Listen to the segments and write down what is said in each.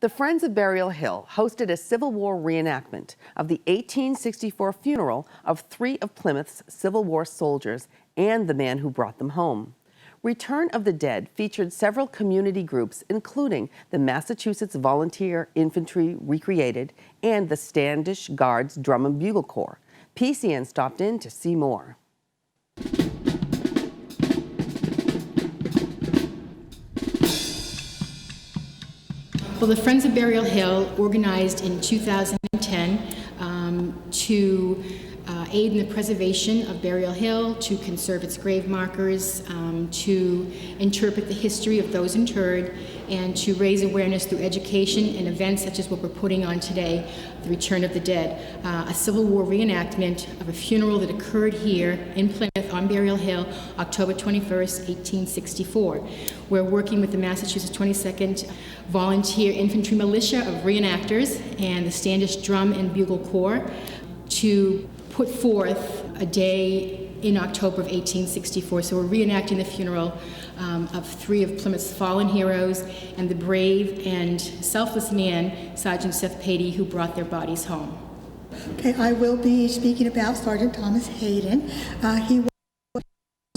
The Friends of Burial Hill hosted a Civil War reenactment of the 1864 funeral of 3 of Plymouth's Civil War soldiers and the man who brought them home. Return of the Dead featured several community groups, including the Massachusetts Volunteer Infantry Recreated and the Standish Guards Drum and Bugle Corps. PCN stopped in to see more. Well, the Friends of Burial Hill organized in 2010 to aid in the preservation of Burial Hill, to conserve its grave markers, to interpret the history of those interred, and to raise awareness through education and events such as what we're putting on today, the Return of the Dead, a Civil War reenactment of a funeral that occurred here in Plymouth on Burial Hill, October 21st, 1864. We're working with the Massachusetts 22nd Volunteer Infantry Militia of Reenactors and the Standish Drum and Bugle Corps to put forth a day in October of 1864. So we're reenacting the funeral of 3 of Plymouth's fallen heroes and the brave and selfless man, Sergeant Seth Patey, who brought their bodies home. Okay, I will be speaking about Sergeant Thomas Hayden. He was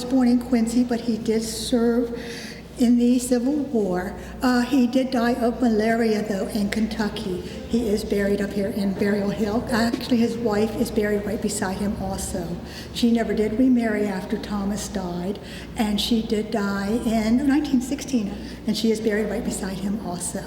born in Quincy, but he did serve in the Civil War. He did die of malaria, though, in Kentucky. He is buried up here in Burial Hill. Actually, his wife is buried right beside him also. She never did remarry after Thomas died, and she did die in 1916, and she is buried right beside him also.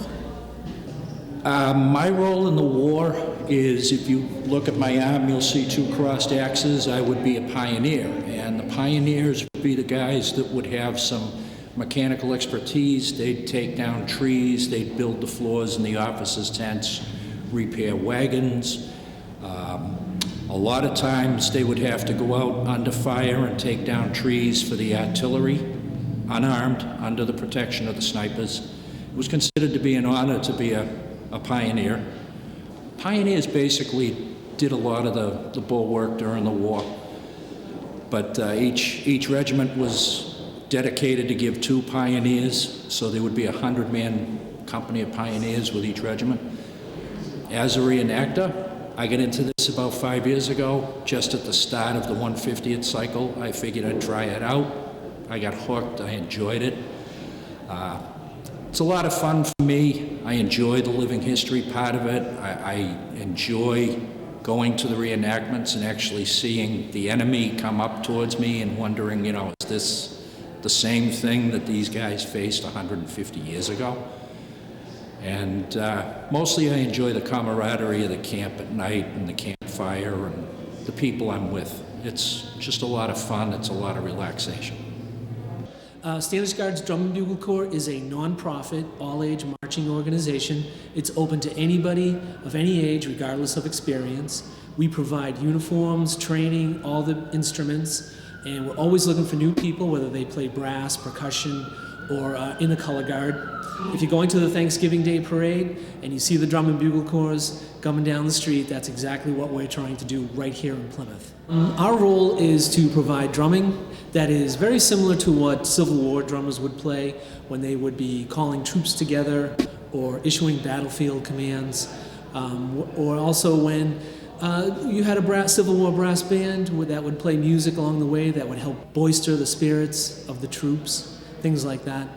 My role in the war is, if you look at my arm, you'll see 2 crossed axes. I would be a pioneer, and the pioneers would be the guys that would have some mechanical expertise. They'd take down trees, they'd build the floors in the officers' tents, repair wagons. A lot of times they would have to go out under fire and take down trees for the artillery, unarmed, under the protection of the snipers. It was considered to be an honor to be a pioneer. Pioneers basically did a lot of the bulwark during the war, but each regiment was dedicated to give 2 pioneers, so there would be a 100-man company of pioneers with each regiment. As a reenactor, I got into this about 5 years ago, just at the start of the 150th cycle. I figured I'd try it out. I got hooked, I enjoyed it. It's a lot of fun for me. I enjoy the living history part of it. I enjoy going to the reenactments and actually seeing the enemy come up towards me and wondering, is this the same thing that these guys faced 150 years ago? And mostly I enjoy the camaraderie of the camp at night and the campfire and the people I'm with. It's just a lot of fun. It's a lot of relaxation. Standish Guards Drum and Bugle Corps is a non-profit, all-age marching organization. It's open to anybody of any age, regardless of experience. We provide uniforms, training, all the instruments, and we're always looking for new people, whether they play brass, percussion, or in the color guard. If you're going to the Thanksgiving Day parade and you see the Drum and Bugle Corps coming down the street, that's exactly what we're trying to do right here in Plymouth. Our role is to provide drumming that is very similar to what Civil War drummers would play when they would be calling troops together or issuing battlefield commands, or also when you had a Civil War brass band that would play music along the way that would help bolster the spirits of the troops, things like that.